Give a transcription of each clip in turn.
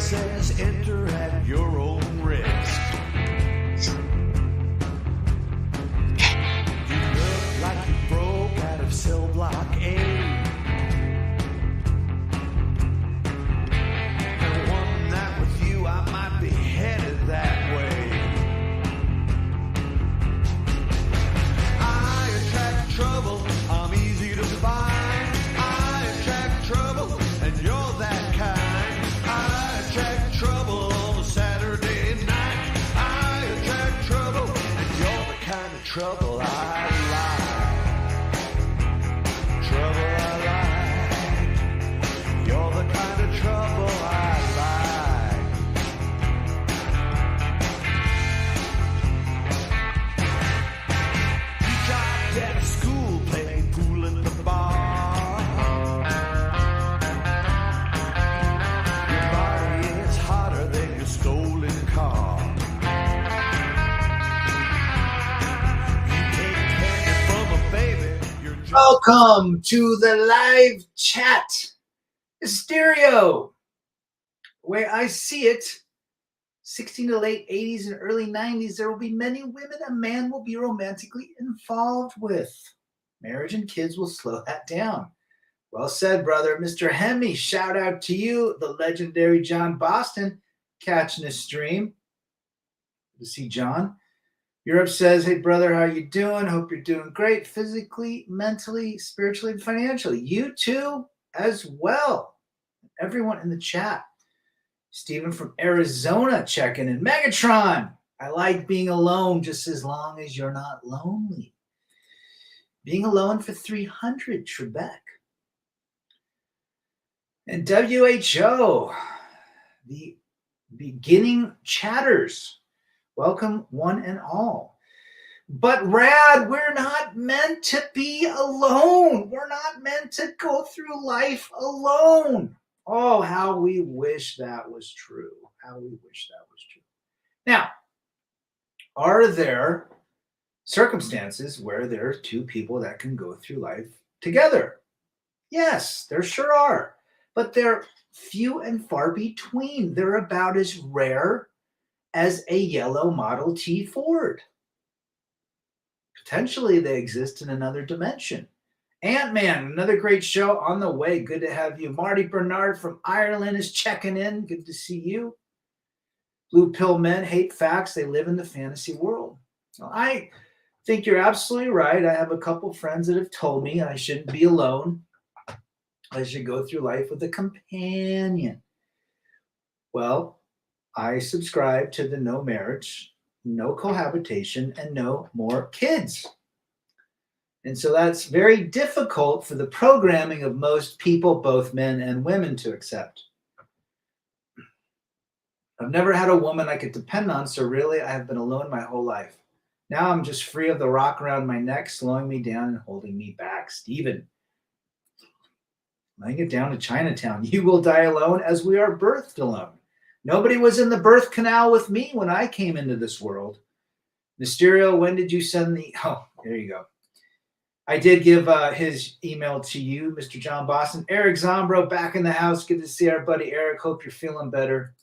says enter at your own risk. You look like you broke out of cell block A. And one night with you, I might be headed that way. I attract trouble, I'm easy to find. I attract trouble, and you're that kind. I attract trouble on a Saturday night. I attract trouble, and you're the kind of trouble I like. Trouble I like. You're the kind of trouble I like. You dropped out of school, playing pool at the bar. Your body is hotter than your stolen car. You take candy from a baby. You're just Welcome to the live chat. Stereo. The way I see it, 16 to late 80s and early 90s, there will be many women a man will be romantically involved with. Marriage and kids will slow that down. Well said, brother. Mr. Hemi, shout out to you, the legendary John Boston, catching this stream. Good to see John. Europe says, hey, brother, how you doing? Hope you're doing great physically, mentally, spiritually, and financially. You too as well. Everyone in the chat. Stephen from Arizona checking in. Megatron, I like being alone just as long as you're not lonely. Being alone for 300, Trebek. And WHO, the beginning chatters. Welcome one and all. But RAD, we're not meant to be alone. We're not meant to go through life alone. Oh, how we wish that was true. How we wish that was true. Now, are there circumstances where there are two people that can go through life together? Yes, there sure are. But they're few and far between. They're about as rare as a yellow Model T Ford. Potentially they exist in another dimension. Ant-Man, another great show on the way. Good to have you. Marty Bernard from Ireland is checking in. Good to see you. Blue pill men hate facts. They live in the fantasy world. Well, I think you're absolutely right. I have a couple friends that have told me I shouldn't be alone. I should go through life with a companion. Well, I subscribe to the no marriage, no cohabitation, and no more kids. And so that's very difficult for the programming of most people, both men and women, to accept. I've never had a woman I could depend on, so really I have been alone my whole life. Now I'm just free of the rock around my neck, slowing me down and holding me back. Stephen, laying it down to Chinatown. You will die alone as we are birthed alone. Nobody was in the birth canal with me when I came into this world. Mysterio, when did you send the... Oh, there you go. I did give his email to you, Mr. John Boston. Eric Zombro back in the house. Good to see our buddy Eric. Hope you're feeling better.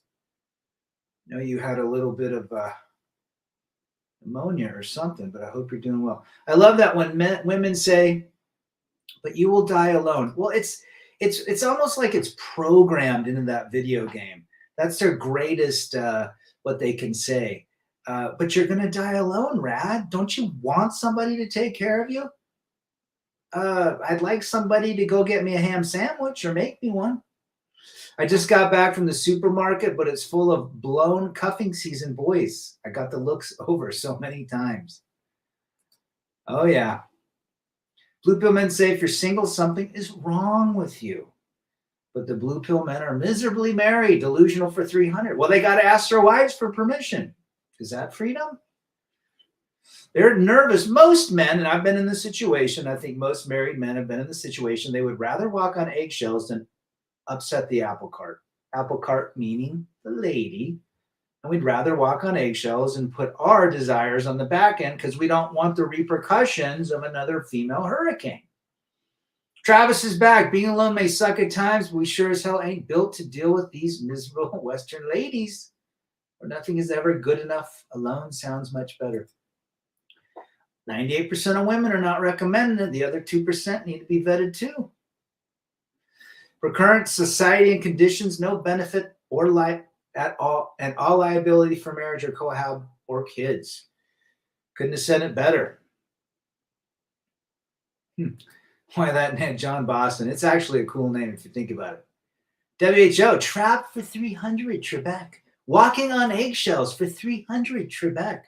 I know you had a little bit of pneumonia or something, but I hope you're doing well. I love that when women say, but you will die alone. Well, it's almost like it's programmed into that video game. That's their greatest, what they can say. But you're going to die alone, Rad. Don't you want somebody to take care of you? I'd like somebody to go get me a ham sandwich or make me one. I just got back from the supermarket, but it's full of blown cuffing season boys. I got the looks over so many times. Oh, yeah. Blue pill men say if you're single, something is wrong with you. But the blue pill men are miserably married, delusional for 300. Well, they got to ask their wives for permission. Is that freedom? They're nervous. Most men, and I've been in the situation, I think most married men have been in the situation, they would rather walk on eggshells than upset the apple cart. Apple cart meaning the lady. And we'd rather walk on eggshells and put our desires on the back end because we don't want the repercussions of another female hurricane. Travis is back. Being alone may suck at times, but we sure as hell ain't built to deal with these miserable Western ladies. Or nothing is ever good enough. Alone sounds much better. 98% of women are not recommending it. The other 2% need to be vetted too. For current society and conditions, no benefit or life at all, and all liability for marriage or cohab or kids. Couldn't have said it better. Why that name, John Boston? It's actually a cool name if you think about it. WHO, trapped for 300, Trebek. Walking on eggshells for 300, Trebek.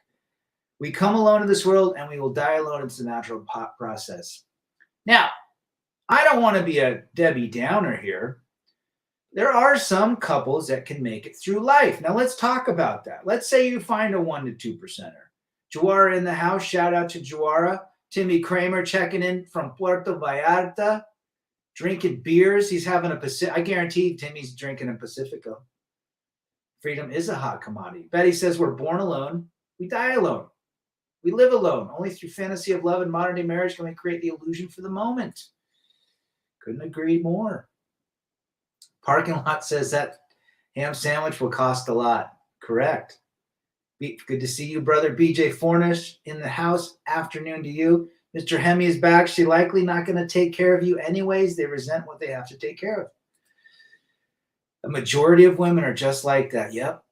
We come alone in this world and we will die alone. It's a natural process. Now, I don't want to be a Debbie Downer here. There are some couples that can make it through life. Now, let's talk about that. Let's say you find a 1 to 2%er. Juara in the house. Shout out to Juara. Timmy Kramer checking in from Puerto Vallarta, drinking beers. He's having a Pacific. I guarantee Timmy's drinking a Pacifico. Freedom is a hot commodity. Betty says we're born alone. We die alone. We live alone. Only through fantasy of love and modern day marriage can we create the illusion for the moment. Couldn't agree more. Parking lot says that ham sandwich will cost a lot. Correct. Good to see you, brother. BJ Fornish in the house. Afternoon to you. Mr. Hemi is back. She's likely not going to take care of you anyways. They resent what they have to take care of. A majority of women are just like that. Yep.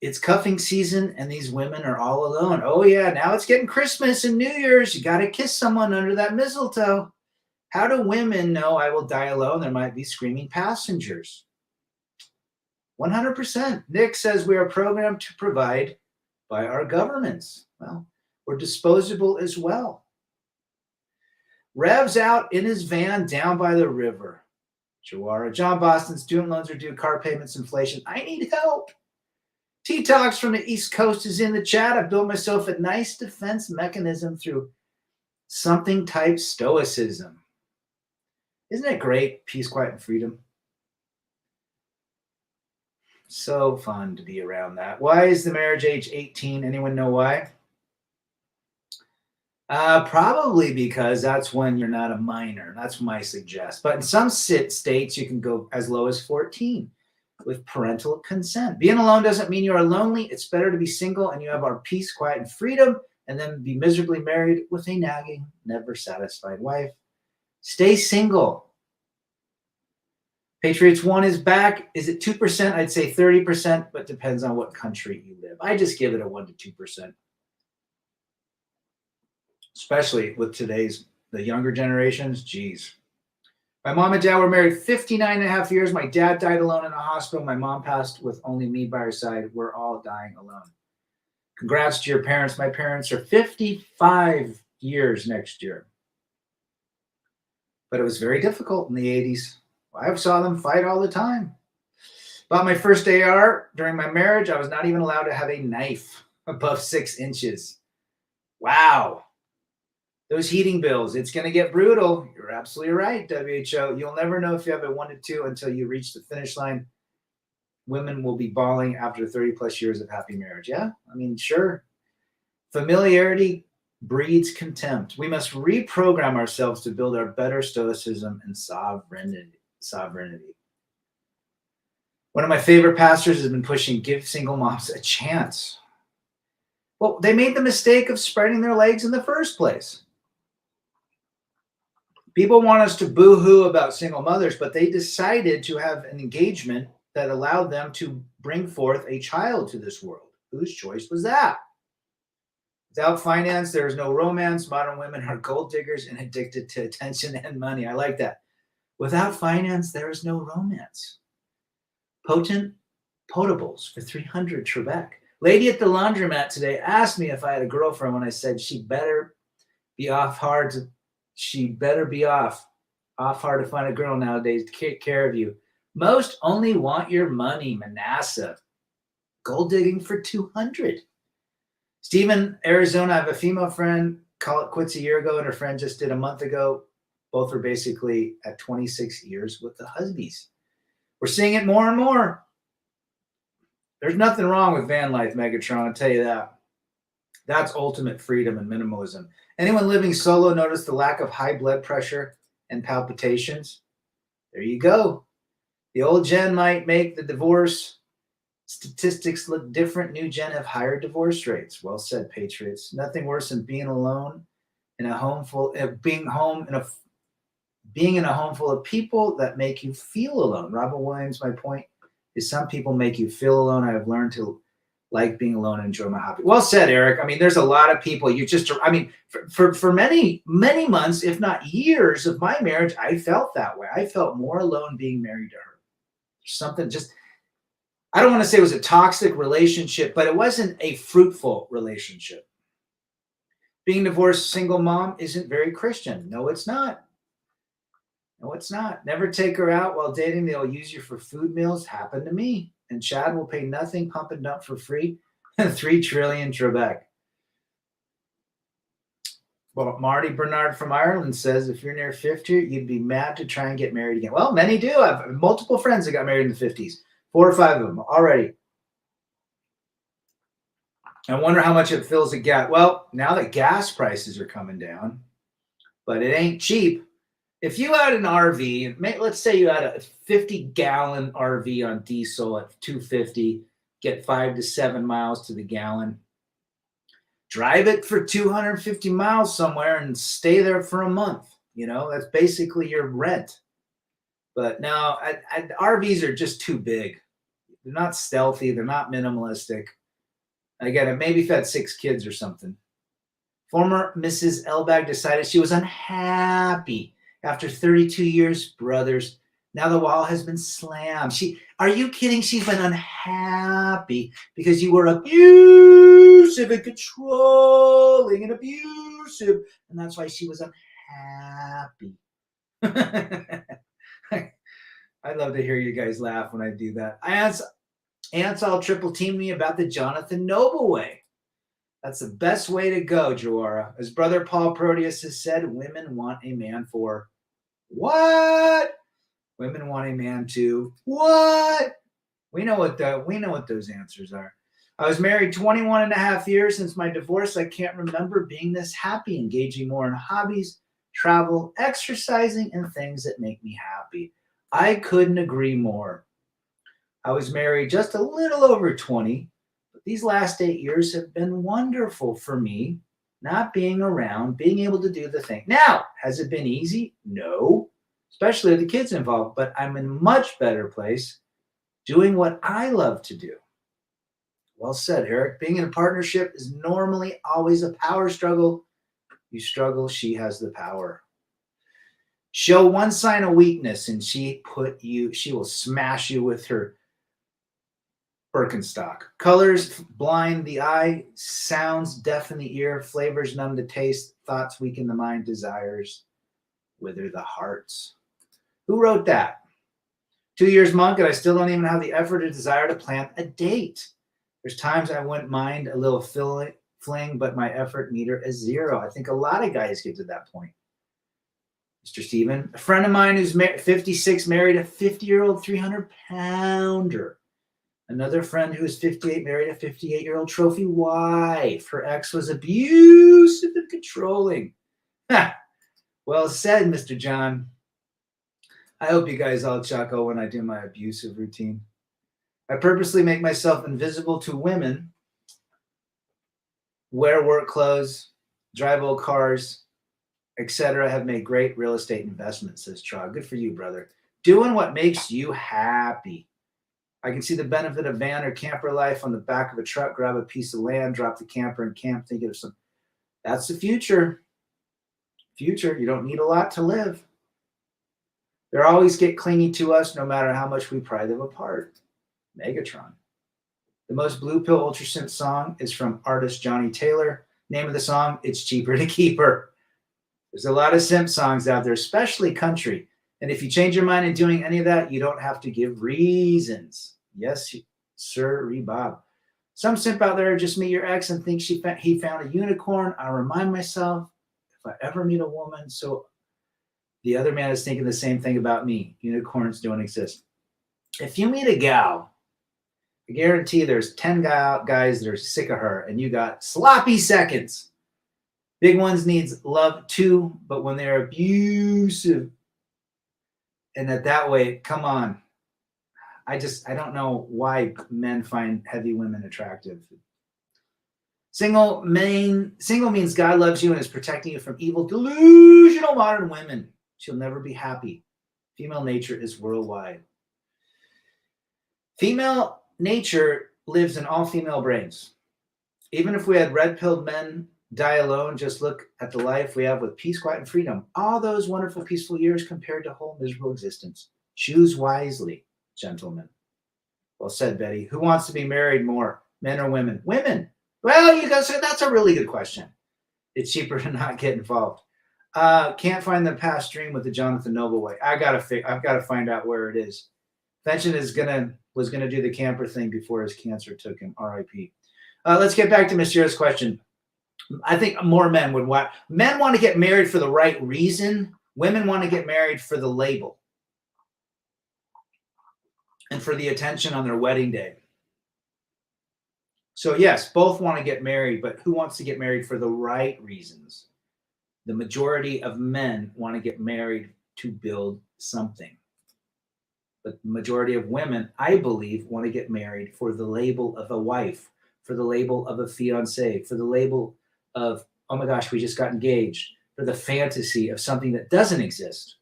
It's cuffing season and these women are all alone. Oh yeah, now it's getting Christmas and New Year's. You got to kiss someone under that mistletoe. How do women know I will die alone? There might be screaming passengers. 100%. Nick says we are programmed to provide by our governments. Well, we're disposable as well. Revs out in his van down by the river. Juara. John Boston, student loans are due, car payments, inflation. I need help. T-Talks from the East Coast is in the chat. I've built myself a nice defense mechanism through something type stoicism. Isn't it great? Peace, quiet, and freedom. So fun to be around that. Why is the marriage age 18? Anyone know why? Probably because that's when you're not a minor. That's my suggest. But in some states, you can go as low as 14 with parental consent. Being alone doesn't mean you are lonely. It's better to be single and you have our peace, quiet, and freedom, and then be miserably married with a nagging, never satisfied wife. Stay single. Patriots 1 is back. Is it 2%? I'd say 30%, but depends on what country you live. I just give it a 1 to 2%. Especially with the younger generations. Geez. My mom and dad were married 59 and a half years. My dad died alone in a hospital. My mom passed with only me by her side. We're all dying alone. Congrats to your parents. My parents are 55 years next year. But it was very difficult in the 80s. I saw them fight all the time. Bought my first AR during my marriage. I was not even allowed to have a knife above 6 inches. Wow. Those heating bills, it's going to get brutal. You're absolutely right, WHO. You'll never know if you have a 1 to 2 until you reach the finish line. Women will be bawling after 30 plus years of happy marriage. Yeah, I mean, sure. Familiarity breeds contempt. We must reprogram ourselves to build our better stoicism and sovereignty. One of my favorite pastors has been pushing give single moms a chance. Well, they made the mistake of spreading their legs in the first place. People want us to boo-hoo about single mothers, but they decided to have an engagement that allowed them to bring forth a child to this world. Whose choice was that? Without finance, there is no romance. Modern women are gold diggers and addicted to attention and money. I like that. Without finance, there is no romance. Potent potables for 300 Trebek. Lady at the laundromat today asked me if I had a girlfriend when I said she better be off hard to find a girl nowadays to take care of you. Most only want your money, Manasseh. Gold digging for 200. Steven, Arizona, I have a female friend, call it quits a year ago, and her friend just did a month ago. Both are basically at 26 years with the husbands. We're seeing it more and more. There's nothing wrong with van life, Megatron, I'll tell you that. That's ultimate freedom and minimalism. Anyone living solo notice the lack of high blood pressure and palpitations. There you go. The old gen might make the divorce statistics look different. New gen have higher divorce rates. Well said, Patriots. Nothing worse than being alone in a home full, being in a home full of people that make you feel alone. Robin Williams, my point is some people make you feel alone. I have learned to like being alone and enjoy my hobby. Well said, Eric. I mean, there's a lot of people for many, many months, if not years of my marriage, I felt that way. I felt more alone being married to her. Something just, I don't want to say it was a toxic relationship, but it wasn't a fruitful relationship. Being divorced single mom isn't very Christian. No, it's not. No, it's not. Never take her out while dating. They'll use you for food meals. Happened to me. And Chad will pay nothing, pump and dump for free. 3 trillion Trebek. Well, Marty Bernard from Ireland says, if you're near 50, you'd be mad to try and get married again. Well, many do. I have multiple friends that got married in the 50s. 4 or 5 of them already. I wonder how much it fills a gap. Well, now that gas prices are coming down, but it ain't cheap. If you had an RV, let's say you had a 50-gallon RV on diesel at $2.50, get 5 to 7 miles to the gallon, drive it for 250 miles somewhere and stay there for a month. You know, that's basically your rent. But no, RVs are just too big. They're not stealthy. They're not minimalistic. Again, maybe if you had 6 kids or something. Former Mrs. Elbag decided she was unhappy after 32 years, brothers. Now the wall has been slammed. Are you kidding? She's been unhappy because you were abusive and controlling and abusive. And that's why she was unhappy. I love to hear you guys laugh when I do that. Ants all triple team me about the Jonathan Noble way. That's the best way to go, Joara. As brother Paul Proteus has said, women want a man for what? Women want a man to what? We know what those answers are. I was married 21 and a half years. Since my divorce, I can't remember being this happy, engaging more in hobbies, travel, exercising, and things that make me happy. I couldn't agree more. I was married just a little over 20. These last 8 years have been wonderful for me, not being around, being able to do the thing. Now, has it been easy? No, especially with the kids involved, but I'm in a much better place doing what I love to do. Well said, Eric. Being in a partnership is normally always a power struggle. You struggle, she has the power. Show one sign of weakness and she will smash you with her Birkenstock. Colors blind the eye, sounds deafen the ear, flavors numb the taste, thoughts weaken the mind, desires wither the hearts. Who wrote that? 2 years monk, and I still don't even have the effort or desire to plan a date. There's times I wouldn't mind a little fling, but my effort meter is 0. I think a lot of guys get to that point. Mr. Steven, a friend of mine who's 56 married a 50-year-old 300-pounder. Another friend who is 58 married a 58-year-old trophy wife. Her ex was abusive and controlling. Ha! Well said, Mr. John. I hope you guys all chuckle when I do my abusive routine. I purposely make myself invisible to women, wear work clothes, drive old cars, etc. Have made great real estate investments, says Trog. Good for you, brother. Doing what makes you happy. I can see the benefit of van or camper life on the back of a truck, grab a piece of land, drop the camper and camp, thinking of some. That's the future. You don't need a lot to live. They always get clingy to us no matter how much we pry them apart. Megatron. The most blue pill ultra simp song is from artist Johnny Taylor. Name of the song, It's Cheaper to Keep Her. There's a lot of simp songs out there, especially country. And if you change your mind in doing any of that, you don't have to give reasons. Yes, sir, Bob. Some simp out there just meet your ex and think he found a unicorn. I remind myself, if I ever meet a woman, so the other man is thinking the same thing about me. Unicorns don't exist. If you meet a gal, I guarantee there's 10 guys that are sick of her, and you got sloppy seconds. Big ones needs love too, but when they're abusive, And that way, come on. I don't know why men find heavy women attractive. Single means God loves you and is protecting you from evil, delusional modern women. She'll never be happy. Female nature is worldwide. Female nature lives in all female brains. Even if we had red-pilled men die alone, just look at the life we have with peace, quiet, and freedom. All those wonderful, peaceful years compared to whole miserable existence. Choose wisely, gentlemen. Well said, Betty. Who wants to be married more, men or women? Women. Well, you guys say that's a really good question. It's cheaper to not get involved. Can't find the past dream with the Jonathan Noble way. I've got to find out where it is. Fenton was gonna do the camper thing before his cancer took him. R.I.P. Let's get back to Miss Jira's question. I think more men would want. Men want to get married for the right reason. Women want to get married for the label and for the attention on their wedding day. So yes, both want to get married, but who wants to get married for the right reasons? The majority of men want to get married to build something. But the majority of women, I believe, want to get married for the label of a wife, for the label of a fiancé, for the label of, oh my gosh, we just got engaged, for the fantasy of something that doesn't exist.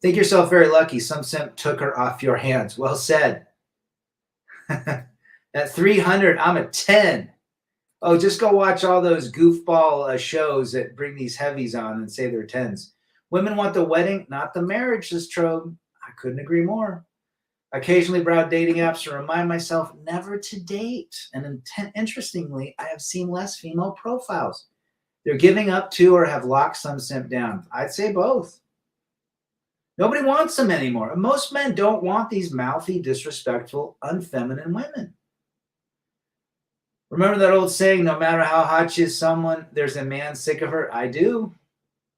Think yourself very lucky. Some simp took her off your hands. Well said. At 300, I'm a 10. Oh, just go watch all those goofball shows that bring these heavies on and say they're 10s. Women want the wedding, not the marriage, says Trobe. I couldn't agree more. Occasionally browse dating apps to remind myself never to date. And interestingly, I have seen less female profiles. They're giving up to or have locked some simp down. I'd say both. Nobody wants them anymore. Most men don't want these mouthy, disrespectful, unfeminine women. Remember that old saying, no matter how hot she is someone, there's a man sick of her? I do.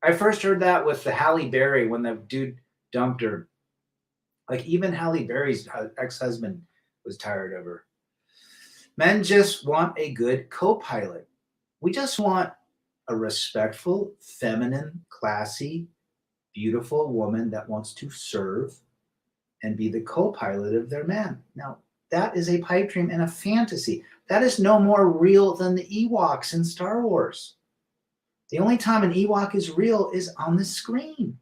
I first heard that with the Halle Berry when the dude dumped her. Like even Halle Berry's ex-husband was tired of her. Men just want a good co-pilot. We just want a respectful, feminine, classy, beautiful woman that wants to serve and be the co-pilot of their man. Now, that is a pipe dream and a fantasy. That is no more real than the Ewoks in Star Wars. The only time an Ewok is real is on the screen.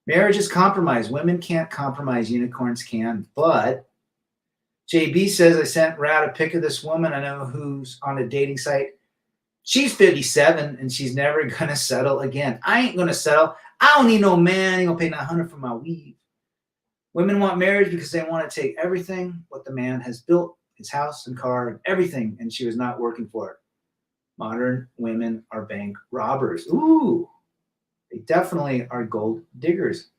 Marriage is compromise. Women can't compromise. Unicorns can. But JB says, I sent RAD a pic of this woman I know who's on a dating site. She's 57 and she's never going to settle again. I ain't going to settle. I don't need no man. I ain't going to pay $900 for my weave. Women want marriage because they want to take everything what the man has built, his house and car and everything, and she was not working for it. Modern women are bank robbers. Ooh, they definitely are gold diggers.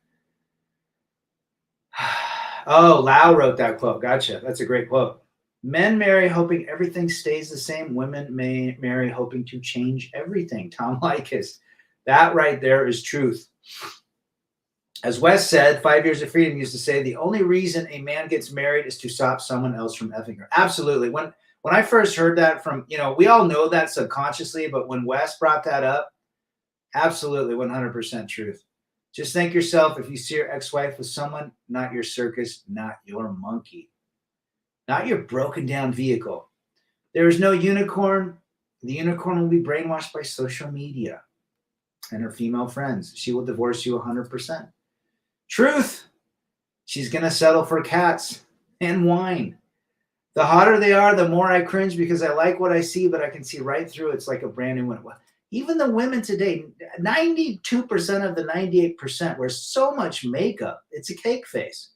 Oh, Lau wrote that quote. Gotcha. That's a great quote. Men marry hoping everything stays the same. Women may marry hoping to change everything. Tom Likas. That right there is truth. As Wes said, 5 Years of Freedom used to say, the only reason a man gets married is to stop someone else from effing her. Absolutely. When I first heard that from, we all know that subconsciously, but when Wes brought that up, absolutely 100% truth. Just think yourself, if you see your ex-wife with someone, not your circus, not your monkey, not your broken down vehicle. There is no unicorn. The unicorn will be brainwashed by social media and her female friends. She will divorce you 100%. Truth. She's going to settle for cats and wine. The hotter they are, the more I cringe because I like what I see, but I can see right through. It's like a brand new one. Even the women today, 92% of the 98% wear so much makeup. It's a cake face.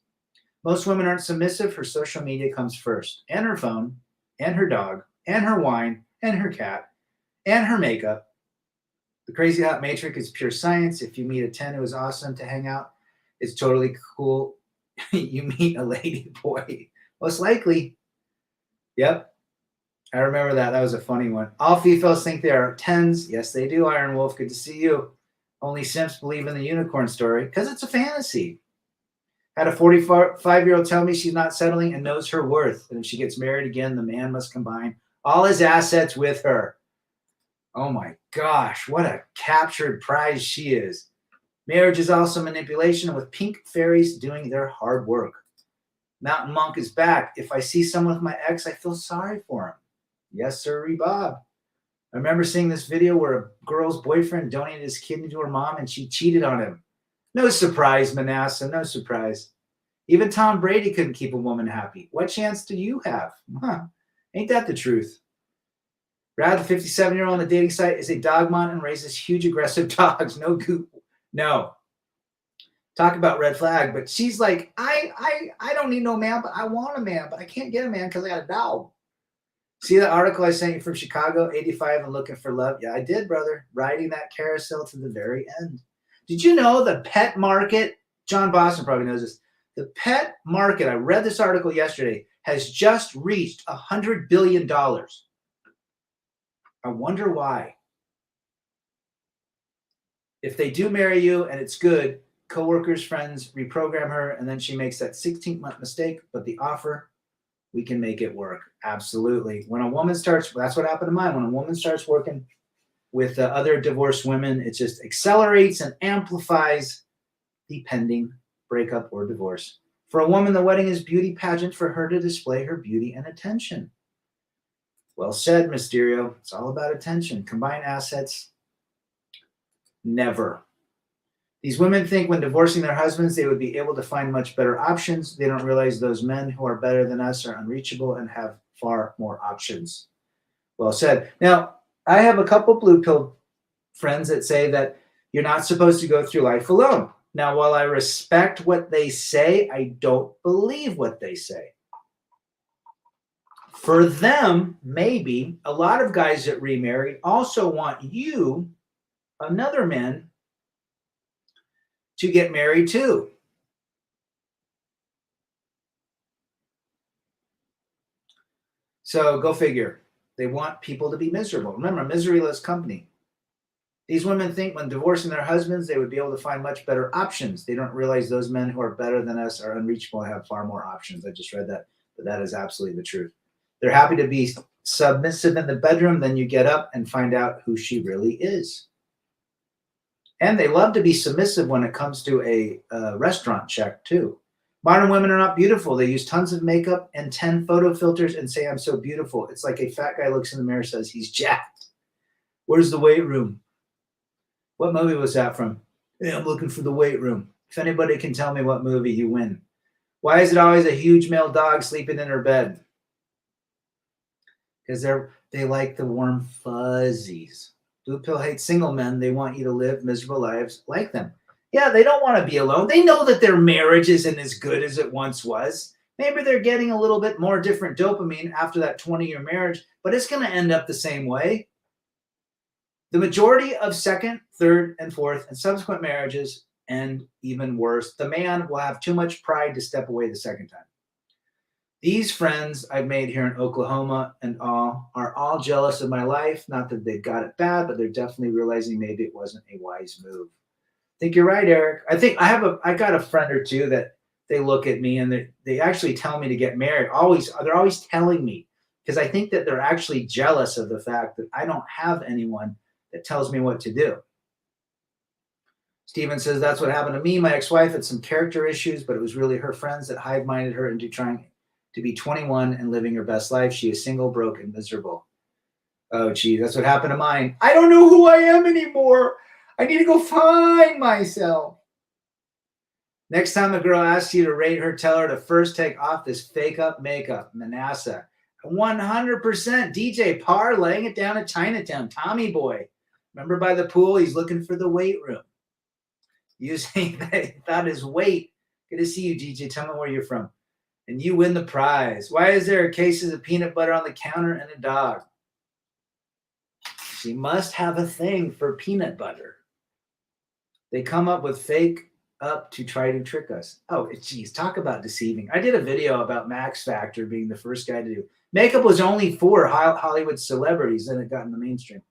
Most women aren't submissive. Her social media comes first, and her phone, and her dog, and her wine, and her cat, and her makeup. The Crazy Hot Matrix is pure science. If you meet a 10 who is awesome to hang out, it's totally cool. You meet a lady boy. Most likely. Yep. I remember that. That was a funny one. All females think they are 10s. Yes, they do, Iron Wolf. Good to see you. Only simps believe in the unicorn story because it's a fantasy. Had a 45-year-old tell me she's not settling and knows her worth. And if she gets married again, the man must combine all his assets with her. Oh my gosh, what a captured prize she is. Marriage is also manipulation with pink fairies doing their hard work. Mountain Monk is back. If I see someone with my ex, I feel sorry for him. Yes, sir, Bob. I remember seeing this video where a girl's boyfriend donated his kidney to her mom and she cheated on him. No surprise, Manasseh, no surprise. Even Tom Brady couldn't keep a woman happy. What chance do you have? Huh? Ain't that the truth? RAD, the 57-year-old on the dating site, is a dog mom and raises huge aggressive dogs. No goop. No. Talk about red flag, but she's like, I don't need no man, but I want a man, but I can't get a man because I got a dog. See the article I sent you from Chicago, 85 and looking for love? Yeah, I did, brother. Riding that carousel to the very end. Did you know the pet market, John Boston probably knows this, the pet market, I read this article yesterday, has just reached $100 billion. I wonder why. If they do marry you and it's good, coworkers, friends reprogram her, and then she makes that 16-month mistake, but the offer, we can make it work. Absolutely. When a woman starts, that's what happened to mine. When a woman starts working with other divorced women, it just accelerates and amplifies the pending breakup or divorce. For a woman, the wedding is beauty pageant for her to display her beauty and attention. Well said, Mysterio. It's all about attention. Combine assets. Never. These women think when divorcing their husbands, they would be able to find much better options. They don't realize those men who are better than us are unreachable and have far more options. Well said. Now, I have a couple blue pill friends that say that you're not supposed to go through life alone. Now, while I respect what they say, I don't believe what they say. For them, maybe a lot of guys that remarried also want you, another man, to get married too. So go figure. They want people to be miserable. Remember, misery loves company. These women think when divorcing their husbands, they would be able to find much better options. They don't realize those men who are better than us are unreachable and have far more options. I just read that, but that is absolutely the truth. They're happy to be submissive in the bedroom. Then you get up and find out who she really is. And they love to be submissive when it comes to a restaurant check, too. Modern women are not beautiful. They use tons of makeup and 10 photo filters and say, I'm so beautiful. It's like a fat guy looks in the mirror and says, he's jacked. Where's the weight room? What movie was that from? Hey, I'm looking for the weight room. If anybody can tell me what movie, you win. Why is it always a huge male dog sleeping in her bed? Because they like the warm fuzzies. Blue pill hates single men. They want you to live miserable lives like them. Yeah, they don't want to be alone. They know that their marriage isn't as good as it once was. Maybe they're getting a little bit more different dopamine after that 20-year marriage, but it's going to end up the same way. The majority of second, third, and fourth, and subsequent marriages end even worse. The man will have too much pride to step away the second time. These friends I've made here in Oklahoma and all are all jealous of my life. Not that they've got it bad, but they're definitely realizing maybe it wasn't a wise move. I think you're right, Eric. I think I got a friend or two that they look at me and they actually tell me to get married. They're always telling me because I think that they're actually jealous of the fact that I don't have anyone that tells me what to do. Steven says, that's what happened to me. My ex-wife had some character issues, but it was really her friends that hive-minded her into trying to be 21 and living her best life. She is single, broke, and miserable. Oh, gee, that's what happened to mine. I don't know who I am anymore. I need to go find myself. Next time a girl asks you to rate her, tell her to first take off this fake up makeup. Manasseh. 100% DJ Parr laying it down at Chinatown. Tommy boy. Remember by the pool, he's looking for the weight room. Using that his weight. Good to see you, DJ. Tell me where you're from. And you win the prize. Why is there cases of peanut butter on the counter and a dog? She must have a thing for peanut butter. They come up with fake up to try to trick us. Oh, geez, talk about deceiving. I did a video about Max Factor being the first guy to do. Makeup was only for Hollywood celebrities, then it got in the mainstream.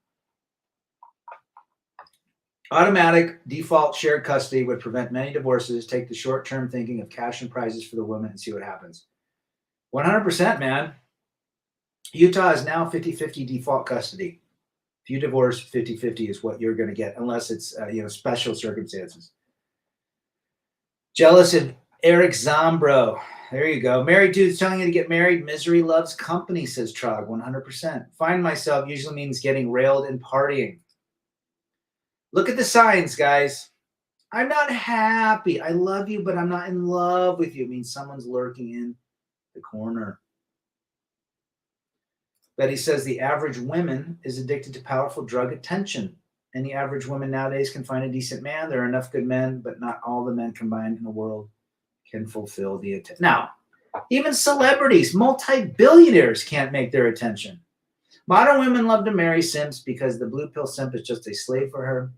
Automatic default shared custody would prevent many divorces. Take the short-term thinking of cash and prizes for the women and see what happens. 100%, man. Utah is now 50-50 default custody. If you divorce, 50-50 is what you're going to get, unless it's special circumstances. Jealous of Eric Zombro. There you go. Married dudes telling you to get married. Misery loves company, says Trog. 100%. Find myself usually means getting railed and partying. Look at the signs, guys. I'm not happy. I love you, but I'm not in love with you. It means someone's lurking in the corner. Betty says the average woman is addicted to powerful drug attention. Any average woman nowadays can find a decent man. There are enough good men, but not all the men combined in the world can fulfill the attention. Now, even celebrities, multi-billionaires can't make their attention. Modern women love to marry simps because the blue pill simp is just a slave for her.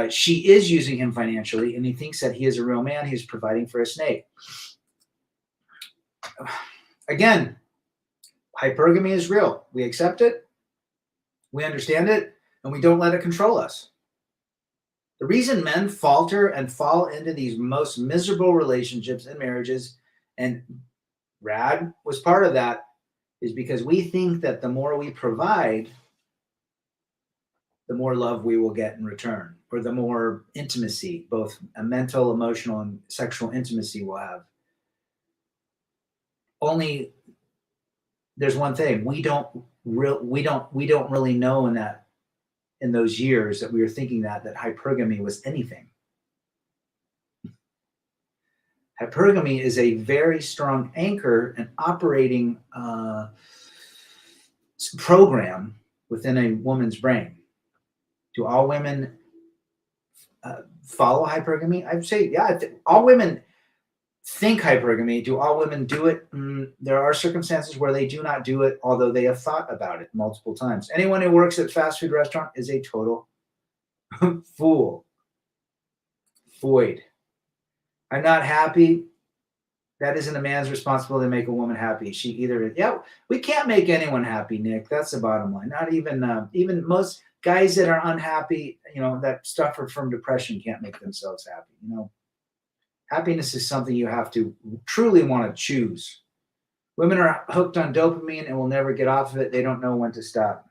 She is using him financially, and he thinks that he is a real man. He's providing for a snake. Again, hypergamy is real. We accept it, we understand it, and we don't let it control us. The reason men falter and fall into these most miserable relationships and marriages, and RAD was part of that, is because we think that the more we provide, the more love we will get in return, or the more intimacy, both a mental, emotional, and sexual intimacy we'll have. Only there's one thing we don't really know in those years that we were thinking that hypergamy was anything. Hypergamy is a very strong anchor and operating program within a woman's brain. Do all women follow hypergamy? I'd say, yeah, all women think hypergamy. Do all women do it? There are circumstances where they do not do it, although they have thought about it multiple times. Anyone who works at a fast food restaurant is a total fool. Void. I'm not happy. That isn't a man's responsibility to make a woman happy. She either, we can't make anyone happy, Nick. That's the bottom line. Not even most guys that are unhappy, that suffer from depression can't make themselves happy. Happiness is something you have to truly want to choose. Women are hooked on dopamine and will never get off of it. They don't know when to stop.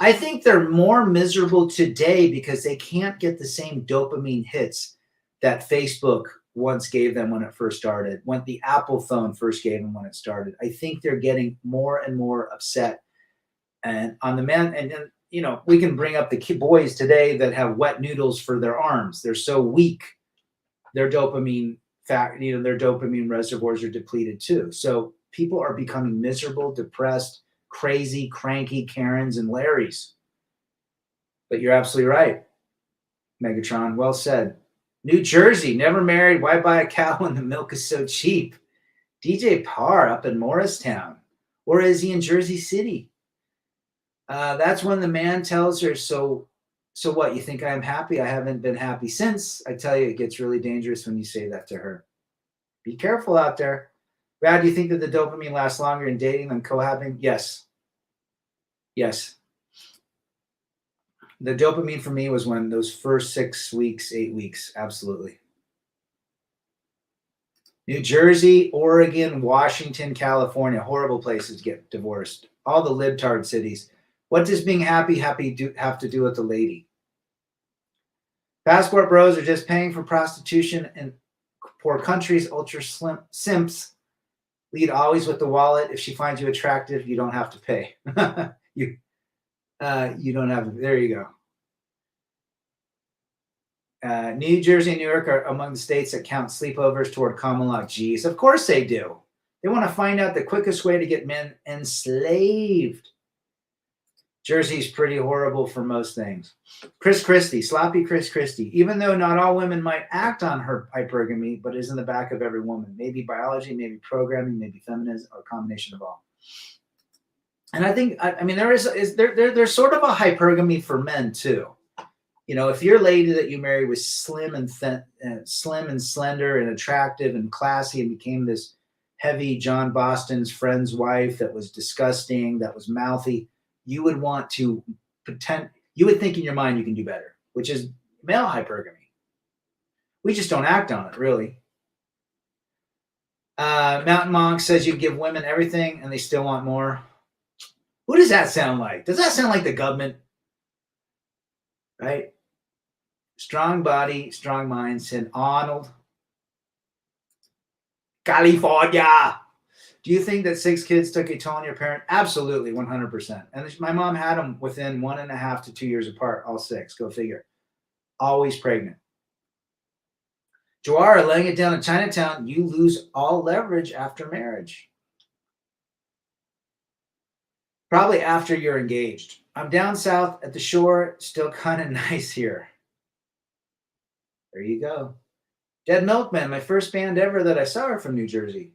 I think they're more miserable today because they can't get the same dopamine hits that Facebook once gave them when it first started, when the Apple phone first gave them when it started. I think they're getting more and more upset. And on the men, and we can bring up the boys today that have wet noodles for their arms. They're so weak. Their dopamine their dopamine reservoirs are depleted too. So people are becoming miserable, depressed, crazy, cranky Karens and Larrys. But you're absolutely right, Megatron. Well said. New Jersey, never married. Why buy a cow when the milk is so cheap? DJ Parr up in Morristown. Or is he in Jersey City? That's when the man tells her, so what, you think I'm happy? I haven't been happy since. I tell you, it gets really dangerous when you say that to her. Be careful out there. Brad, do you think that the dopamine lasts longer in dating than cohabiting? Yes. The dopamine for me was when those first 6 weeks, 8 weeks. Absolutely. New Jersey, Oregon, Washington, California. Horrible places to get divorced. All the libtard cities. What does being happy have to do with the lady? Passport bros are just paying for prostitution in poor countries. Ultra slim simps lead always with the wallet. If she finds you attractive, you don't have to pay. You don't have to. There you go. New Jersey and New York are among the states that count sleepovers toward common law. Geez, of course they do. They want to find out the quickest way to get men enslaved. Jersey's pretty horrible for most things. Chris Christie, sloppy Chris Christie. Even though not all women might act on her hypergamy, but is in the back of every woman. Maybe biology, maybe programming, maybe feminism, or a combination of all. And I think, there's sort of a hypergamy for men too. If your lady that you married was slim and slender and attractive and classy and became this heavy John Boston's friend's wife that was disgusting, that was mouthy, you would want to you would think in your mind you can do better, which is male hypergamy. We just don't act on it, really. Mountain Monk says you give women everything and they still want more. Who does that sound like? Does that sound like the government? Right? Strong body, strong mind, said Arnold. California. Do you think that 6 kids took a toll on your parent? Absolutely, 100%. And my mom had them within 1.5 to 2 years apart, all 6. Go figure. Always pregnant. Joara, laying it down in Chinatown, you lose all leverage after marriage. Probably after you're engaged. I'm down south at the shore, still kind of nice here. There you go. Dead Milkman, my first band ever that I saw are from New Jersey.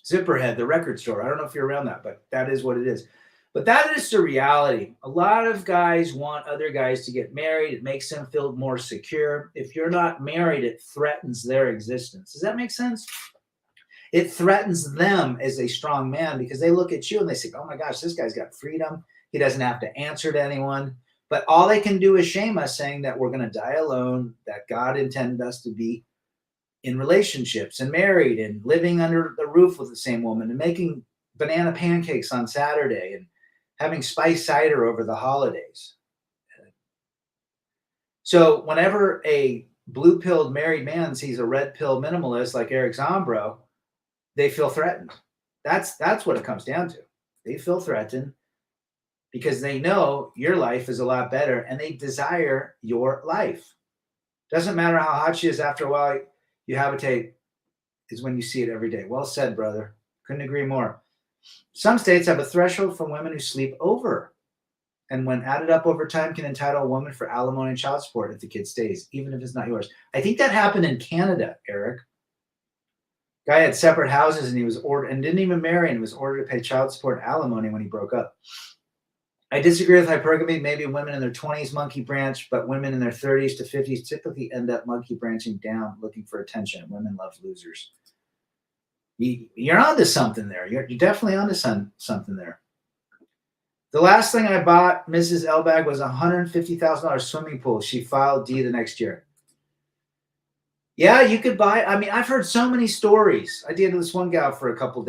Zipperhead, the record store. I don't know if you're around that, but that is what it is. But that is the reality. A lot of guys want other guys to get married. It makes them feel more secure. If you're not married, it threatens their existence. Does that make sense? It threatens them as a strong man because they look at you and they say, oh my gosh, this guy's got freedom. He doesn't have to answer to anyone. But all they can do is shame us, saying that we're going to die alone, that God intended us to be in relationships and married and living under the roof with the same woman and making banana pancakes on Saturday and having spiced cider over the holidays. So whenever a blue-pilled married man sees a red-pill minimalist like Eric Zombro, they feel threatened. That's what it comes down to. They feel threatened because they know your life is a lot better and they desire your life. Doesn't matter how hot she is, after a while, you habitate is when you see it every day. Well said, brother. Couldn't agree more. Some states have a threshold for women who sleep over, and when added up over time, can entitle a woman for alimony and child support if the kid stays, even if it's not yours. I think that happened in Canada, Eric. Guy had separate houses and he was ordered and didn't even marry and was ordered to pay child support and alimony when he broke up. I disagree with hypergamy. Maybe women in their 20s monkey branch, but women in their 30s to 50s typically end up monkey branching down looking for attention. Women love losers. You're onto something there. You're definitely onto something there. The last thing I bought Mrs. Elbag was a $150,000 swimming pool. She filed D the next year. Yeah, you could buy. I mean, I've heard so many stories. I dated this one gal for a couple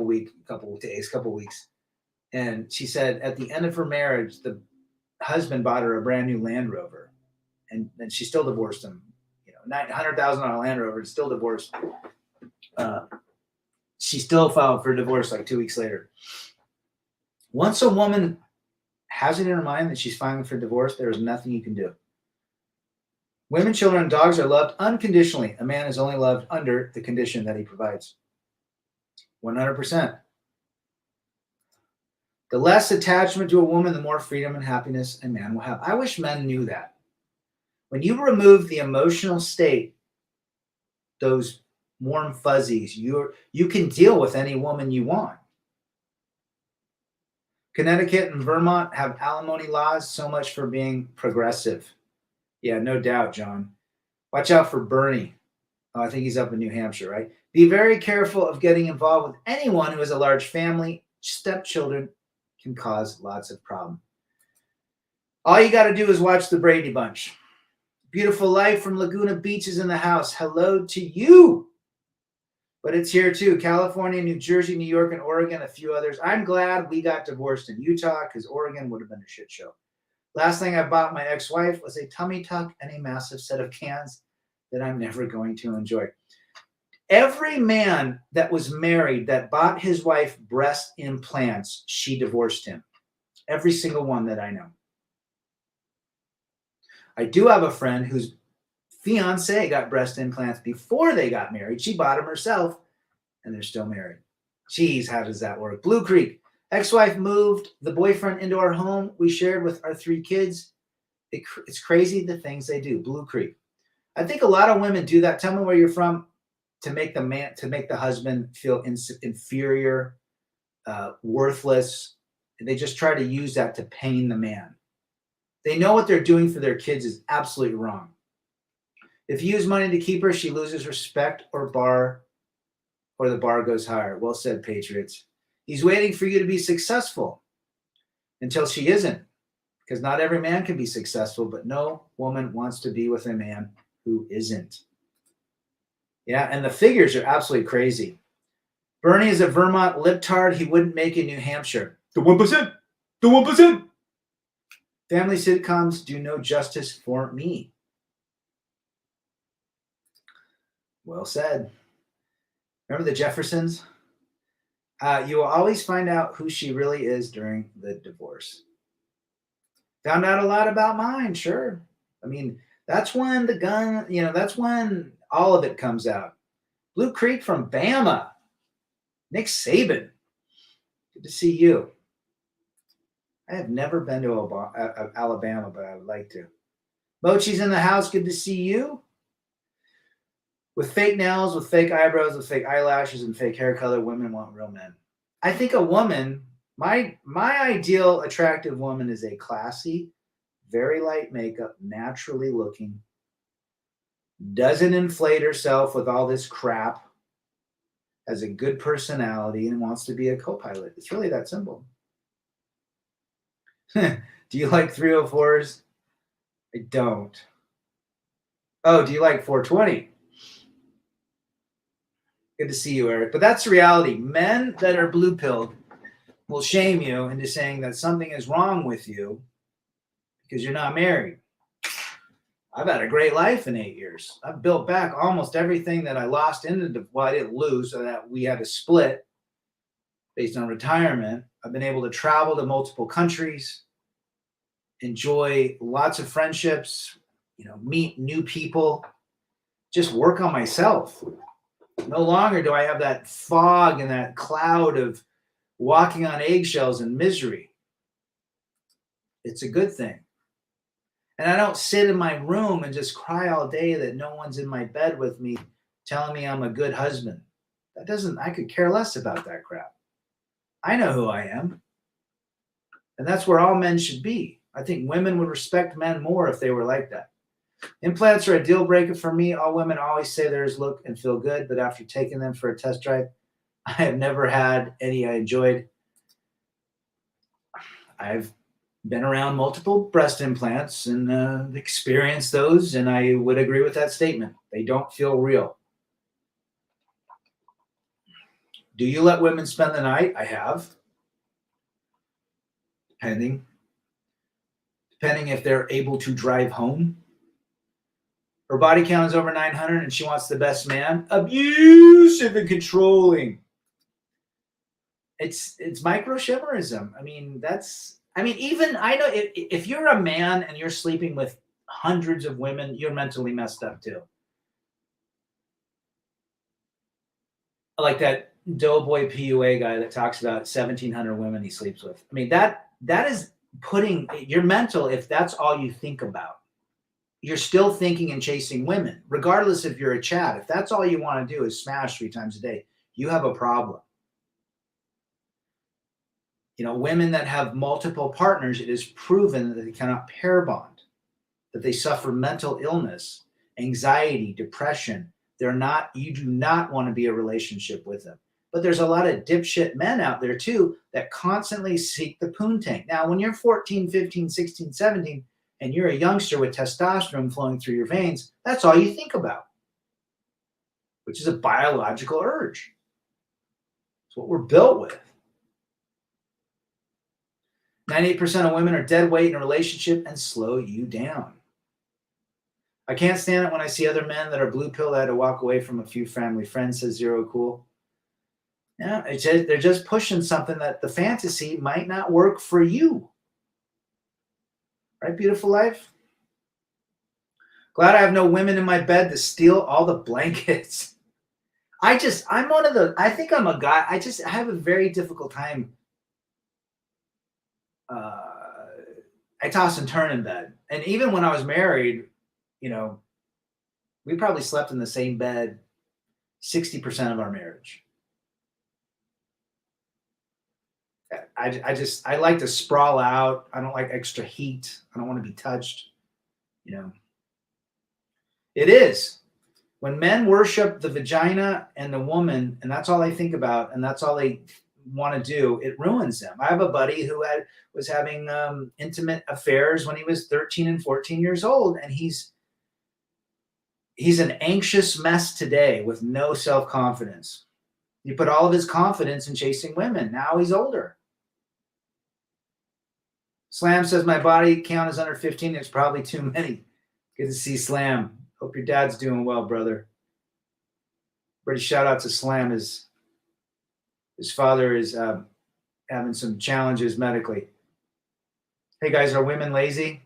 weeks. And she said at the end of her marriage, the husband bought her a brand new Land Rover, and she still divorced him. $900,000 Land Rover, and still divorced. She still filed for divorce like 2 weeks later. Once a woman has it in her mind that she's filing for divorce, there is nothing you can do. Women, children, and dogs are loved unconditionally. A man is only loved under the condition that he provides. 100%. The less attachment to a woman, the more freedom and happiness a man will have. I wish men knew that. When you remove the emotional state, those warm fuzzies, you can deal with any woman you want. Connecticut and Vermont have alimony laws. So much for being progressive. Yeah, no doubt, John. Watch out for Bernie. Oh, I think he's up in New Hampshire, right? Be very careful of getting involved with anyone who has a large family. Stepchildren can cause lots of problems. All you got to do is watch the Brady Bunch. Beautiful life from Laguna Beach is in the house. Hello to you. But it's here too. California, New Jersey, New York, and Oregon, a few others. I'm glad we got divorced in Utah because Oregon would have been a shit show. Last thing I bought my ex-wife was a tummy tuck and a massive set of cans that I'm never going to enjoy. Every man that was married that bought his wife breast implants, she divorced him. Every single one that I know. I do have a friend whose fiance got breast implants before they got married. She bought them herself, and they're still married. Jeez, how does that work? Blue Creek. Ex-wife moved the boyfriend into our home we shared with our 3 kids. It's crazy the things they do. Blue Creek. I think a lot of women do that. Tell me where you're from. To make the husband feel inferior, worthless. They just try to use that to pain the man. They know what they're doing for their kids is absolutely wrong. If you use money to keep her, she loses respect or the bar goes higher. Well said, Patriots. He's waiting for you to be successful until she isn't, because not every man can be successful, but no woman wants to be with a man who isn't. Yeah, and the figures are absolutely crazy. Bernie is a Vermont libtard. He wouldn't make it in New Hampshire. The 1%. The 1%. Family sitcoms do no justice for me. Well said. Remember the Jeffersons? You will always find out who she really is during the divorce. Found out a lot about mine, sure. I mean, that's when the gun, that's when all of it comes out. Blue Creek from Bama. Nick Saban. Good to see you. I have never been to Alabama, but I would like to. Mochi's in the house. Good to see you. With fake nails, with fake eyebrows, with fake eyelashes, and fake hair color, women want real men. I think a woman, my ideal attractive woman is a classy, very light makeup, naturally looking, doesn't inflate herself with all this crap, has a good personality, and wants to be a co-pilot. It's really that simple. Do you like 304s? I don't. Oh, do you like 420? Good to see you, Eric. But that's the reality. Men that are blue-pilled will shame you into saying that something is wrong with you because you're not married. I've had a great life in 8 years. I've built back almost everything that I lost I didn't lose, so that we had to split based on retirement. I've been able to travel to multiple countries, enjoy lots of friendships, meet new people, just work on myself. No longer do I have that fog and that cloud of walking on eggshells and misery. It's a good thing. And I don't sit in my room and just cry all day that no one's in my bed with me telling me I'm a good husband. I could care less about that crap. I know who I am. And that's where all men should be. I think women would respect men more if they were like that. Implants are a deal breaker for me. All women always say theirs look and feel good, but after taking them for a test drive, I have never had any I enjoyed. I've been around multiple breast implants and experienced those, and I would agree with that statement. They don't feel real. Do you let women spend the night? I have. Depending if they're able to drive home. Her body count is over 900 and she wants the best man. Abusive and controlling. It's microchimerism. I mean, even I know if you're a man and you're sleeping with hundreds of women, you're mentally messed up too. Like that doughboy PUA guy that talks about 1,700 women he sleeps with. I mean, that is putting your mental, if that's all you think about. You're still thinking and chasing women, regardless if you're a Chad. If that's all you want to do is smash 3 times a day, you have a problem. Women that have multiple partners, it is proven that they cannot pair bond, that they suffer mental illness, anxiety, depression. You do not want to be in a relationship with them. But there's a lot of dipshit men out there too that constantly seek the poontang. Now, when you're 14, 15, 16, 17, and you're a youngster with testosterone flowing through your veins, that's all you think about, which is a biological urge. It's what we're built with. 98% of women are dead weight in a relationship and slow you down. I can't stand it when I see other men that are blue pilled. I had to walk away from a few family friends, says Zero Cool. Yeah, they're just pushing something that the fantasy might not work for you. Right, beautiful life? Glad I have no women in my bed to steal all the blankets. I think I'm a guy. I have a very difficult time. I toss and turn in bed. And even when I was married, we probably slept in the same bed 60% of our marriage. I like to sprawl out. I don't like extra heat. I don't want to be touched. It is. When men worship the vagina and the woman, and that's all they think about, and that's all they want to do, it ruins them. I have a buddy who was having intimate affairs when he was 13 and 14 years old, and he's an anxious mess today with no self-confidence. He put all of his confidence in chasing women. Now he's older. Slam says my body count is under 15. It's probably too many. Good to see Slam. Hope your dad's doing well, brother. Pretty shout out to Slam. His father is having some challenges medically. Hey guys, are women lazy?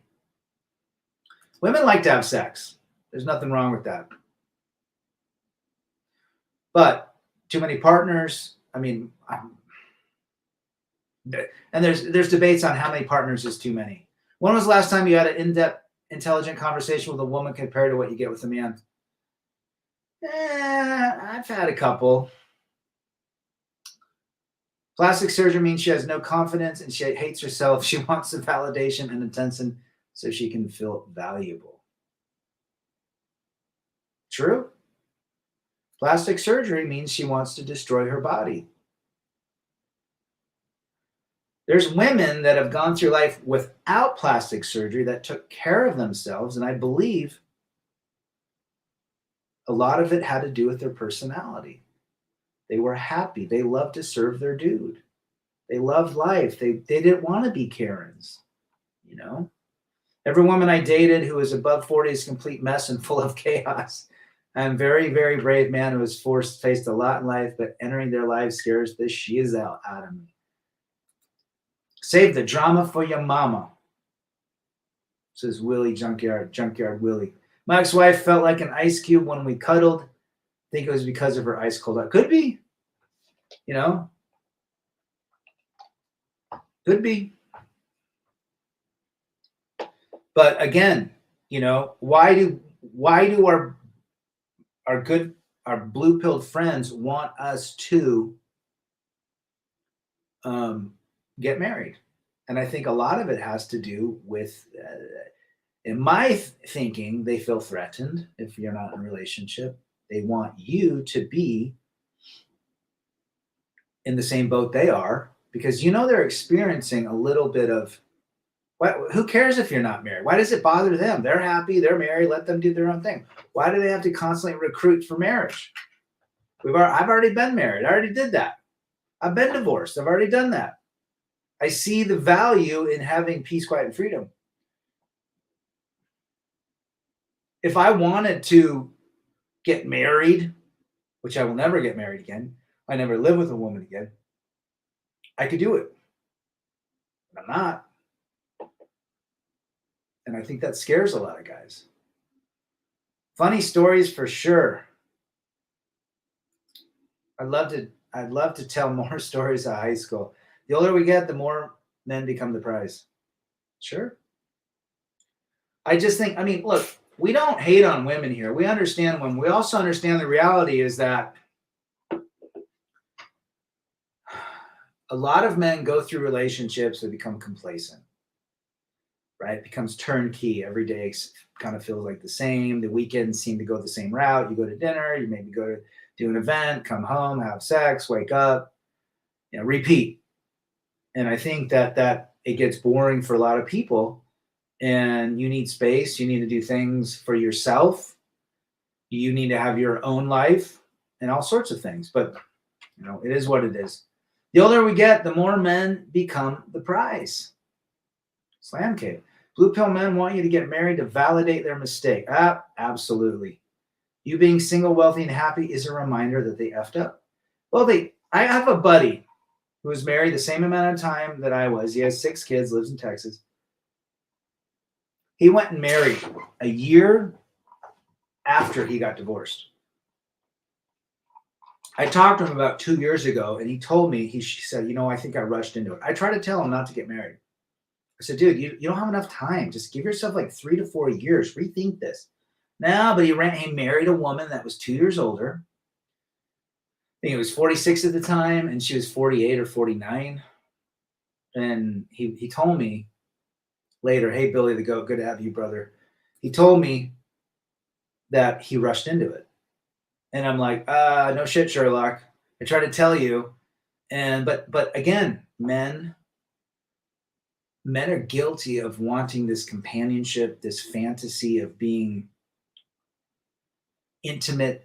Women like to have sex. There's nothing wrong with that. But too many partners, I mean, and there's debates on how many partners is too many. When was the last time you had an in-depth, intelligent conversation with a woman compared to what you get with a man? I've had a couple. Plastic surgery means she has no confidence and she hates herself. She wants the validation and attention so she can feel valuable. True. Plastic surgery means she wants to destroy her body. There's women that have gone through life without plastic surgery that took care of themselves, and I believe a lot of it had to do with their personality. They were happy. They loved to serve their dude. They loved life. They didn't want to be Karens, you know? Every woman I dated who was above 40 is a complete mess and full of chaos. I'm a very, very brave man who has faced a lot in life, but entering their lives scares the shiz out of me. Save the drama for your mama, says Willie Junkyard Willie. My ex-wife felt like an ice cube when we cuddled. I think it was because of her ice cold. Could be, you know. Could be. But again, you know, why do our blue-pilled friends want us to get married? And I think a lot of it has to do with, in my thinking, they feel threatened if you're not in a relationship. They want you to be in the same boat they are because you know they're experiencing a little bit of, who cares if you're not married? Why does it bother them? They're happy, they're married, let them do their own thing. Why do they have to constantly recruit for marriage? I've already been married. I already did that. I've been divorced. I've already done that. I see the value in having peace, quiet, and freedom. If I wanted to get married, which I will never get married again, I never live with a woman again, I could do it. But I'm not. And I think that scares a lot of guys. Funny stories for sure. I'd love to tell more stories of high school. The older we get, the more men become the prize. Sure. I just think, I mean, look, we don't hate on women here. We understand women. We also understand the reality is that a lot of men go through relationships that become complacent, right? It becomes turnkey. Every day kind of feels like the same. The weekends seem to go the same route. You go to dinner, you maybe go to do an event, come home, have sex, wake up, repeat. And I think that it gets boring for a lot of people and you need space. You need to do things for yourself. You need to have your own life and all sorts of things. But, it is what it is. The older we get, the more men become the prize. Slam cave. Blue pill men want you to get married to validate their mistake. Absolutely. You being single, wealthy, and happy is a reminder that they effed up. Well, I have a buddy who was married the same amount of time that I was. He has 6 kids, lives in Texas. He went and married a year after he got divorced. I talked to him about 2 years ago, and he told me, he said, I think I rushed into it. I tried to tell him not to get married. I said, dude, you don't have enough time. Just give yourself like 3 to 4 years. Rethink this. No, but he married a woman that was 2 years older. I think he was 46 at the time, and she was 48 or 49. And he told me later, hey, Billy the Goat, good to have you, brother. He told me that he rushed into it. And I'm like, no shit, Sherlock. I try to tell you. But again, men are guilty of wanting this companionship, this fantasy of being intimate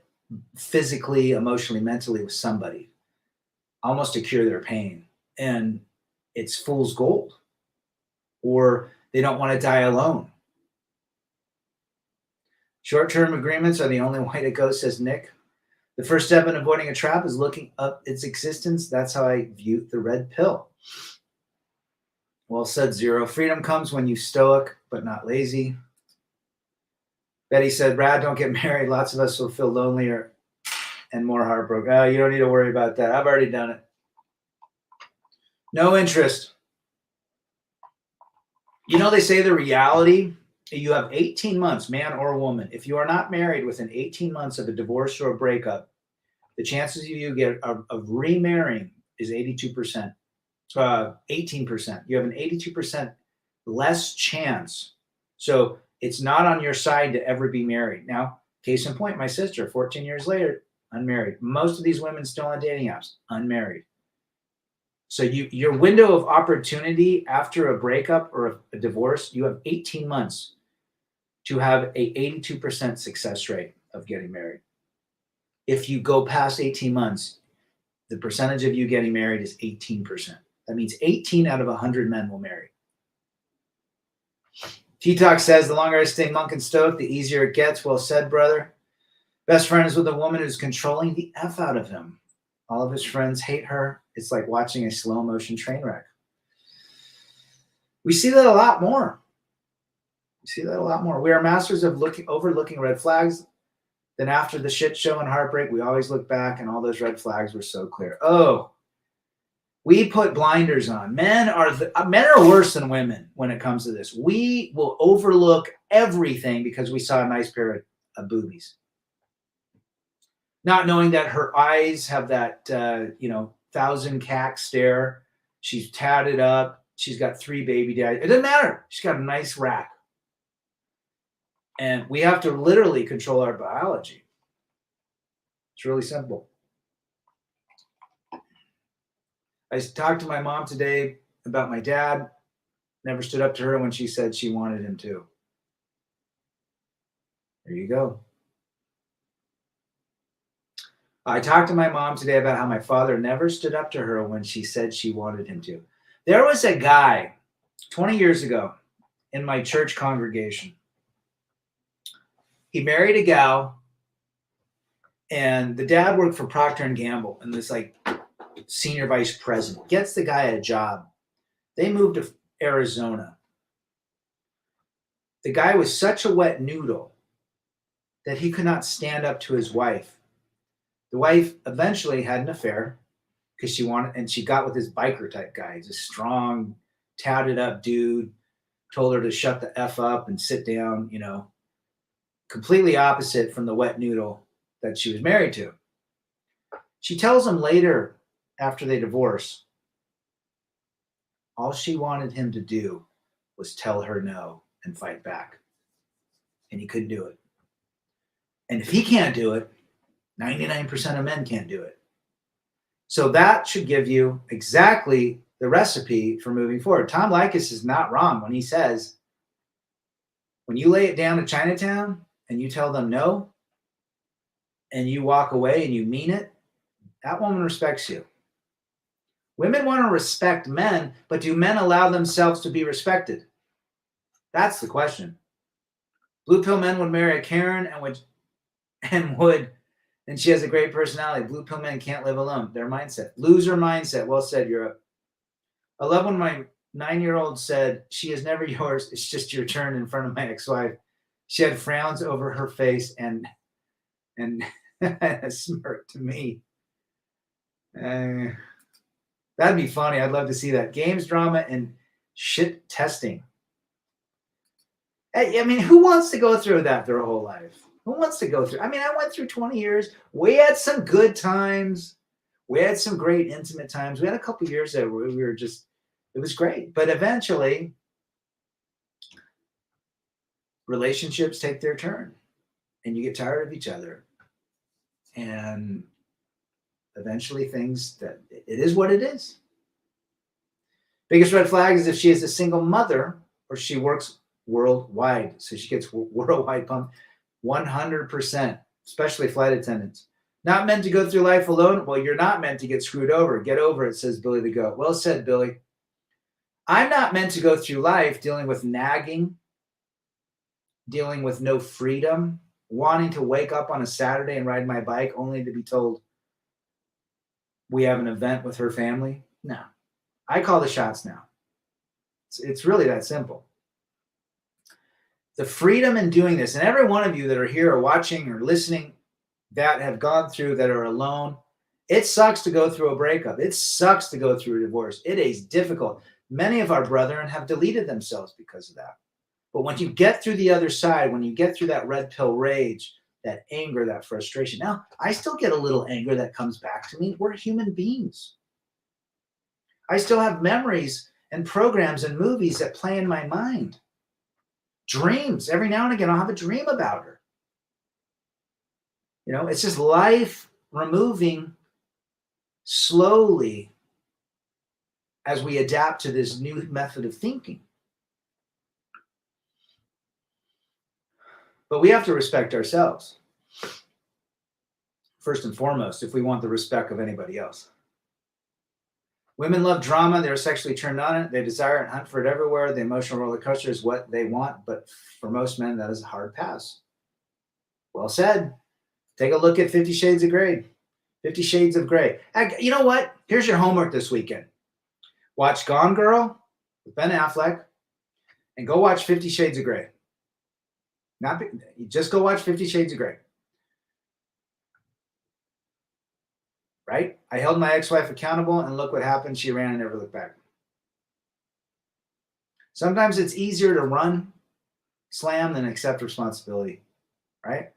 physically, emotionally, mentally with somebody, almost to cure their pain. And it's fool's gold. or they don't want to die alone. Short-term agreements are the only way to go, says Nick. The first step in avoiding a trap is looking up its existence. That's how I view the red pill. Well said, Zero. Freedom comes when you stoic, but not lazy. Betty said, Brad, don't get married. Lots of us will feel lonelier and more heartbroken. Oh, you don't need to worry about that. I've already done it. No interest. You know, they say the reality, you have 18 months, man or woman. If you are not married within 18 months of a divorce or a breakup, the chances you get of remarrying is 82%. 18%. You have an 82% less chance. So it's not on your side to ever be married. Now, case in point, my sister, 14 years later, unmarried. Most of these women still on dating apps, unmarried. So your window of opportunity after a breakup or a divorce, you have 18 months to have a 82% success rate of getting married. If you go past 18 months, the percentage of you getting married is 18%. That means 18 out of 100 men will marry. T-Talk says, the longer I stay monk and stoic, the easier it gets. Well said, brother. Best friend is with a woman who's controlling the F out of him. All of his friends hate her. It's like watching a slow motion train wreck. We see that a lot more. We are masters of overlooking red flags. Then after the shit show and heartbreak, we always look back and all those red flags were so clear. Oh, we put blinders on. Men are worse than women when it comes to this. We will overlook everything because we saw a nice pair of boobies. Not knowing that her eyes have that, 1,000 cack stare. She's tatted up. She's got 3 baby daddies. It doesn't matter. She's got a nice rack. And we have to literally control our biology. It's really simple. I talked to my mom today about my dad. Never stood up to her when she said she wanted him to. There you go. I talked to my mom today about how my father never stood up to her when she said she wanted him to. There was a guy 20 years ago in my church congregation. He married a gal, and the dad worked for Procter & Gamble and this like senior vice president. Gets the guy a job. They moved to Arizona. The guy was such a wet noodle that he could not stand up to his wife. The wife eventually had an affair because she got with this biker type guy. He's a strong, tatted up dude, told her to shut the F up and sit down, completely opposite from the wet noodle that she was married to. She tells him later, after they divorce, all she wanted him to do was tell her no and fight back. And he couldn't do it. And if he can't do it, 99% of men can't do it. So that should give you exactly the recipe for moving forward. Tom Likas is not wrong when he says, when you lay it down to Chinatown and you tell them no, and you walk away and you mean it, that woman respects you. Women want to respect men, but do men allow themselves to be respected? That's the question. Blue pill men would marry a Karen and she has a great personality. Blue pill men can't live alone. Their mindset. Loser mindset. Well said, Europe. I love when my 9-year-old said, she is never yours. It's just your turn in front of my ex-wife. She had frowns over her face and a smirk to me. That'd be funny. I'd love to see that. Games, drama, and shit testing. I mean, who wants to go through that their whole life? Who wants to go through? I mean, I went through 20 years. We had some good times. We had some great intimate times. We had a couple years there where we were just, it was great. But eventually, relationships take their turn and you get tired of each other. And eventually it is what it is. Biggest red flag is if she is a single mother or she works worldwide. So she gets worldwide pumped. 100%, especially flight attendants. Not meant to go through life alone. Well, you're not meant to get screwed over. Get over it, says Billy the Goat. Well said, Billy. I'm not meant to go through life dealing with nagging, dealing with no freedom, wanting to wake up on a Saturday and ride my bike only to be told we have an event with her family. No, I call the shots now. It's really that simple. The freedom in doing this, and every one of you that are here or watching or listening that have gone through, that are alone, it sucks to go through a breakup. It sucks to go through a divorce. It is difficult. Many of our brethren have deleted themselves because of that. But when you get through the other side, when you get through that red pill rage, that anger, that frustration, now I still get a little anger that comes back to me. We're human beings. I still have memories and programs and movies that play in my mind. Dreams. Every now and again, I'll have a dream about her. You know, it's just life removing slowly as we adapt to this new method of thinking. But we have to respect ourselves, first and foremost, if we want the respect of anybody else. Women love drama. They're sexually turned on it. They desire and hunt for it everywhere. The emotional roller coaster is what they want. But for most men, that is a hard pass. Well said. Take a look at 50 Shades of Grey. 50 Shades of Grey. You know what? Here's your homework this weekend. Watch Gone Girl with Ben Affleck and go watch 50 Shades of Grey. Just go watch 50 Shades of Grey. Right? I held my ex-wife accountable, and look what happened. She ran and never looked back. Sometimes it's easier to run, slam, than accept responsibility. Right?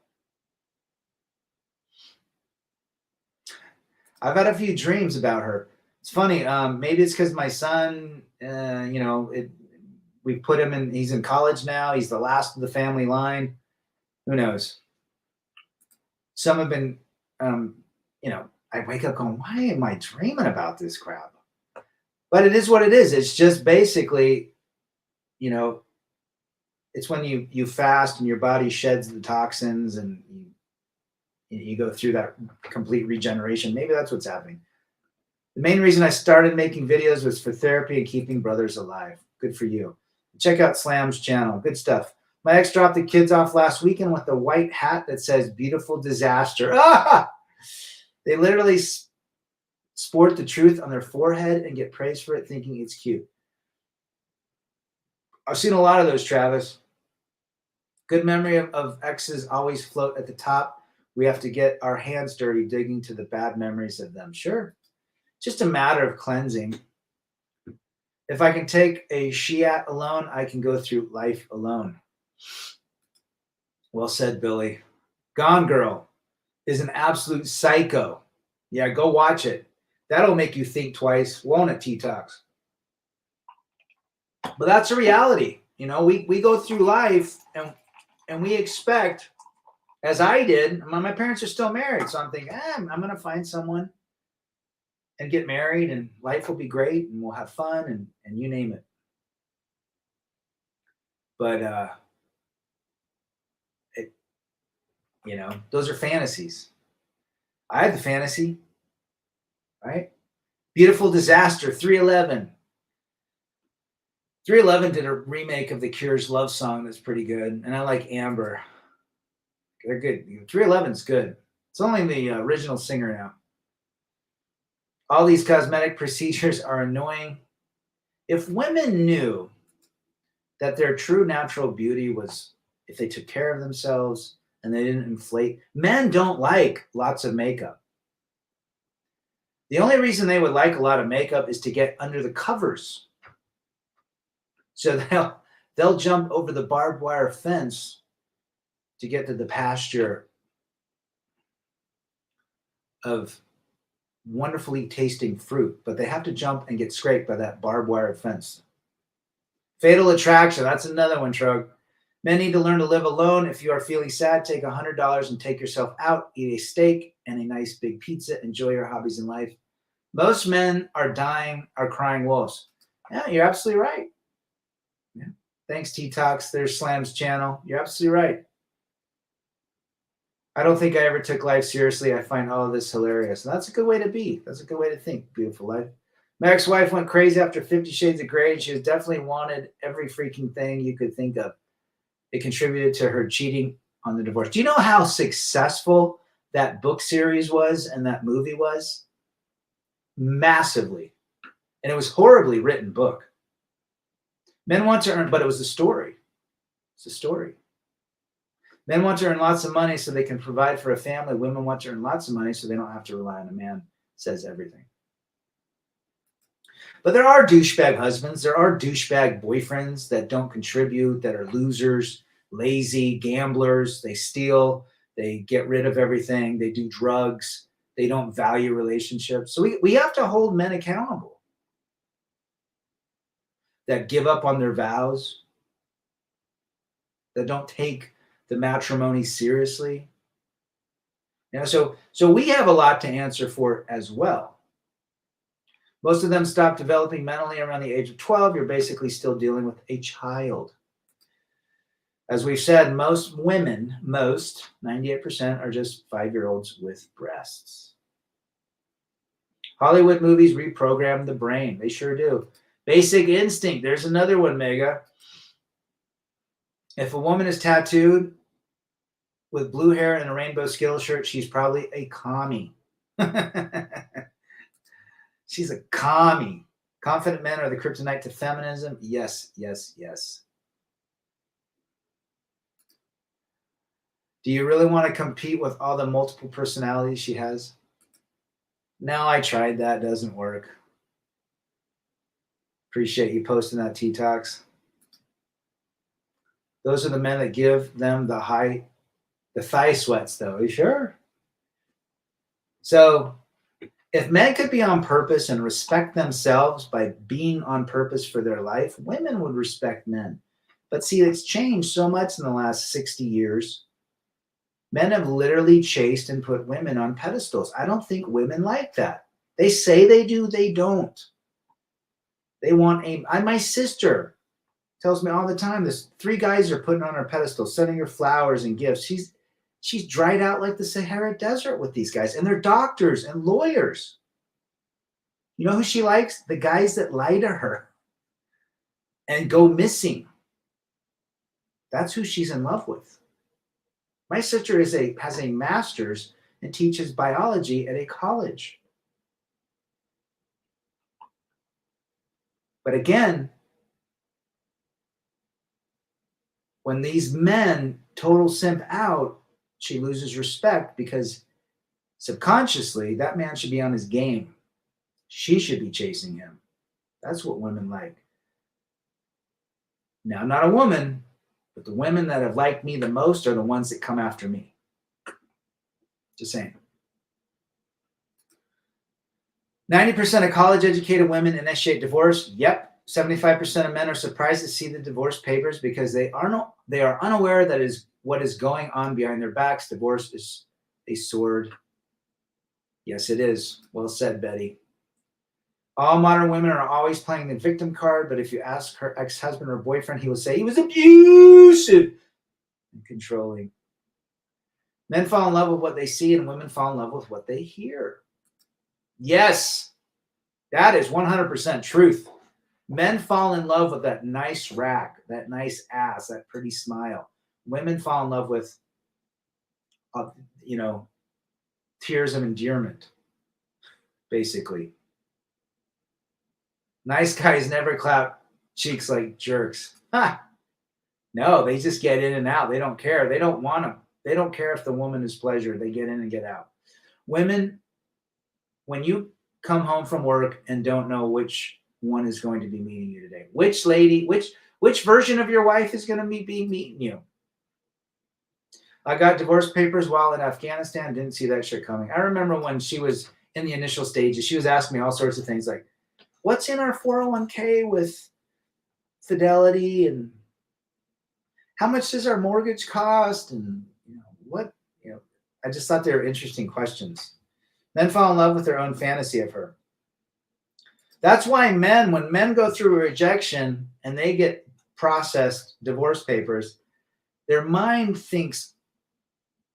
I've had a few dreams about her. It's funny. Maybe it's because my son, we put him in, he's in college now. He's the last of the family line. Who knows? Some have been, I wake up going, why am I dreaming about this crap? But it is what it is. It's just basically, it's when you fast and your body sheds the toxins and you go through that complete regeneration. Maybe that's what's happening. The main reason I started making videos was for therapy and keeping brothers alive. Good for you. Check out Slam's channel. Good stuff. My ex dropped the kids off last weekend with a white hat that says beautiful disaster. Ah! They literally sport the truth on their forehead and get praised for it, thinking it's cute. I've seen a lot of those, Travis. Good memory of exes always float at the top. We have to get our hands dirty digging to the bad memories of them. Sure. Just a matter of cleansing. If I can take a Shiat alone, I can go through life alone. Well said, Billy. Gone Girl is an absolute psycho. Yeah, go watch it. That'll make you think twice, won't it, T-Tox? But that's a reality. We go through life and we expect, as I did, my parents are still married, so I'm thinking, I'm going to find someone and get married and life will be great and we'll have fun and you name it. But, those are fantasies. I had the fantasy, right? Beautiful Disaster, 311. 311 did a remake of The Cure's Love Song that's pretty good. And I like Amber. They're good. 311's good. It's only the original singer now. All these cosmetic procedures are annoying. If women knew that their true natural beauty was if they took care of themselves and they didn't inflate. Men don't like lots of makeup. The only reason they would like a lot of makeup is to get under the covers. So they'll jump over the barbed wire fence to get to the pasture of wonderfully tasting fruit, but they have to jump and get scraped by that barbed wire fence. Fatal Attraction, that's another one, Trug. Men need to learn to live alone. If you are feeling sad, take $100 and take yourself out, eat a steak and a nice big pizza, enjoy your hobbies in life. Most men are crying wolves. Yeah, you're absolutely right. Yeah. Thanks, T-Tox. There's Slam's channel. You're absolutely right. I don't think I ever took life seriously. I find all of this hilarious. And that's a good way to be. That's a good way to think. Beautiful life. My ex-wife went crazy after 50 Shades of Grey, and she was definitely wanted every freaking thing you could think of. It contributed to her cheating on the divorce. Do you know how successful that book series was and that movie was? Massively. And it was horribly written book. Men want to earn, but it was a story. It's a story. Men want to earn lots of money so they can provide for a family. Women want to earn lots of money so they don't have to rely on a man. Says everything. But there are douchebag husbands. There are douchebag boyfriends that don't contribute, that are losers, lazy, gamblers. They steal. They get rid of everything. They do drugs. They don't value relationships. So we have to hold men accountable that give up on their vows, that don't take the matrimony seriously. You know, so we have a lot to answer for as well. Most of them stop developing mentally around the age of 12. You're basically still dealing with a child. As we've said, most women, 98% are just 5-year-olds with breasts. Hollywood movies reprogram the brain. They sure do. Basic Instinct. There's another one, Mega. If a woman is tattooed with blue hair and a rainbow Skittle shirt, she's probably a commie. She's a commie. Confident men are the kryptonite to feminism. Yes, yes, yes. Do you really want to compete with all the multiple personalities she has? No, I tried that. Doesn't work. Appreciate you posting that, T-Tox. Those are the men that give them the thigh sweats, though. Are you sure? So if men could be on purpose and respect themselves by being on purpose for their life, women would respect men. But see, it's changed so much in the last 60 years. Men have literally chased and put women on pedestals. I don't think women like that. They say they do, they don't. They want my sister tells me all the time, this 3 guys are putting on her pedestal, sending her flowers and gifts. She's dried out like the Sahara Desert with these guys, and they're doctors and lawyers. You know who she likes? The guys that lie to her and go missing. That's who she's in love with. My sister has a master's and teaches biology at a college. But again, when these men total simp out, she loses respect because subconsciously that man should be on his game. She should be chasing him. That's what women like. Now, I'm not a woman, but the women that have liked me the most are the ones that come after me. Just saying. 90% of college-educated women initiate divorce. Yep. 75% of men are surprised to see the divorce papers because they are unaware that is what is going on behind their backs. Divorce is a sword. Yes, it is. Well said, Betty. All modern women are always playing the victim card, but if you ask her ex-husband or boyfriend, he will say he was abusive and controlling. Men fall in love with what they see, and women fall in love with what they hear. Yes, that is 100% truth. Men fall in love with that nice rack, that nice ass, that pretty smile. Women fall in love with, tears of endearment, basically. Nice guys never clap cheeks like jerks. Ha! No, they just get in and out. They don't care. They don't want them. They don't care if the woman is pleasure. They get in and get out. Women, when you come home from work and don't know which one is going to be meeting you today, which lady, which version of your wife is going to be meeting you. I got divorce papers while in Afghanistan. Didn't see that shit coming. I remember when she was in the initial stages, she was asking me all sorts of things like, what's in our 401k with Fidelity, and how much does our mortgage cost, and I just thought they were interesting questions. Men fall in love with their own fantasy of her. That's why when men go through a rejection and they get processed divorce papers, their mind thinks,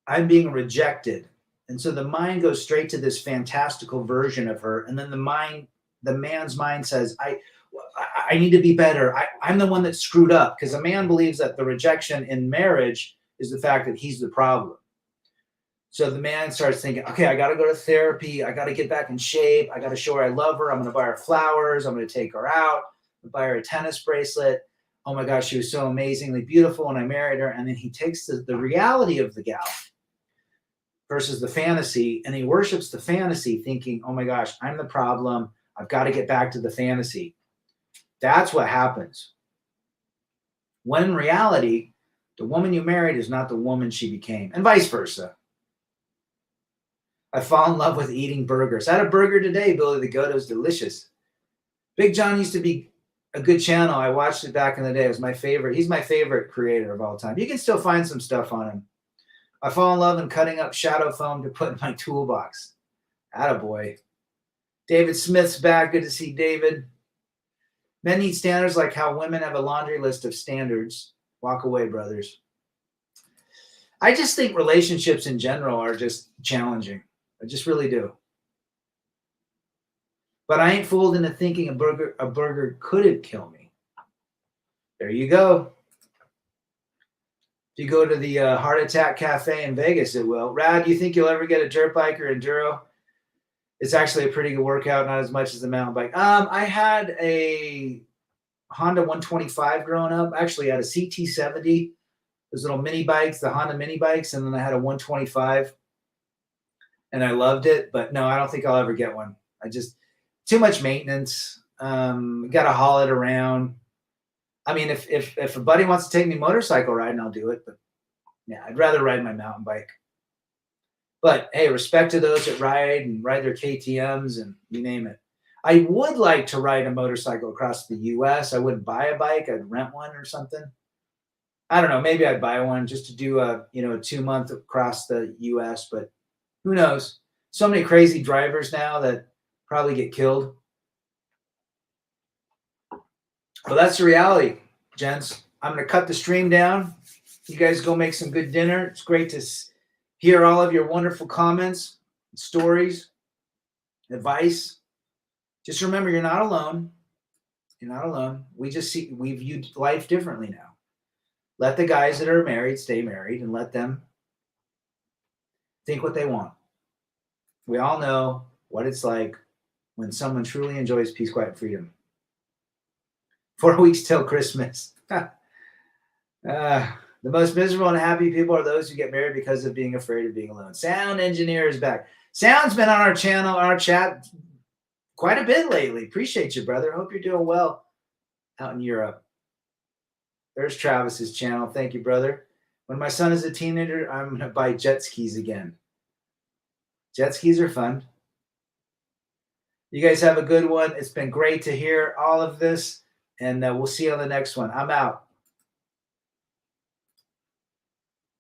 I'm being rejected. And so the mind goes straight to this fantastical version of her. And then the mind the man's mind says, I need to be better. I'm the one that screwed up, because a man believes that the rejection in marriage is the fact that he's the problem. So the man starts thinking, okay, I got to go to therapy. I got to get back in shape. I got to show her I love her. I'm going to buy her flowers. I'm going to take her out, buy her a tennis bracelet. Oh my gosh, she was so amazingly beautiful when I married her. And then he takes the reality of the gal versus the fantasy, and he worships the fantasy thinking, oh my gosh, I'm the problem. I've got to get back to the fantasy. That's what happens. When in reality, the woman you married is not the woman she became, and vice versa. I fall in love with eating burgers. I had a burger today, Billy the Goat. It was delicious. Big John used to be a good channel. I watched it back in the day. It was my favorite. He's my favorite creator of all time. You can still find some stuff on him. I fall in love in cutting up shadow foam to put in my toolbox. Attaboy. David Smith's back. Good to see David. Men need standards like how women have a laundry list of standards. Walk away, brothers. I just think relationships in general are just challenging. I just really do. But I ain't fooled into thinking a burger couldn't kill me. There you go. If you go to the Heart Attack Cafe in Vegas, it will. Rad, do you think you'll ever get a dirt bike or enduro? It's actually a pretty good workout, not as much as the mountain bike. I had a Honda 125 growing up. Actually, I had a CT70, those little mini bikes, the Honda mini bikes, and then I had a 125, and I loved it. But no, I don't think I'll ever get one. Too much maintenance. Got to haul it around. I mean, if a buddy wants to take me motorcycle riding, I'll do it. But yeah, I'd rather ride my mountain bike. But hey, respect to those that ride their KTMs and you name it. I would like to ride a motorcycle across the U.S. I wouldn't buy a bike. I'd rent one or something. I don't know. Maybe I'd buy one just to do a 2-month across the U.S. But who knows? So many crazy drivers now that probably get killed. Well, that's the reality, gents. I'm going to cut the stream down. You guys go make some good dinner. It's great to hear all of your wonderful comments, stories, advice. Just remember, you're not alone. You're not alone. We view life differently now. Let the guys that are married stay married and let them think what they want. We all know what it's like when someone truly enjoys peace, quiet, freedom. 4 weeks till Christmas. The most miserable and happy people are those who get married because of being afraid of being alone. Sound engineer is back. Sound's been on our channel, our chat quite a bit lately. Appreciate you, brother. Hope you're doing well out in Europe. There's Travis's channel. Thank you, brother. When my son is a teenager, I'm going to buy jet skis again. Jet skis are fun. You guys have a good one. It's been great to hear all of this, and we'll see you on the next one. I'm out.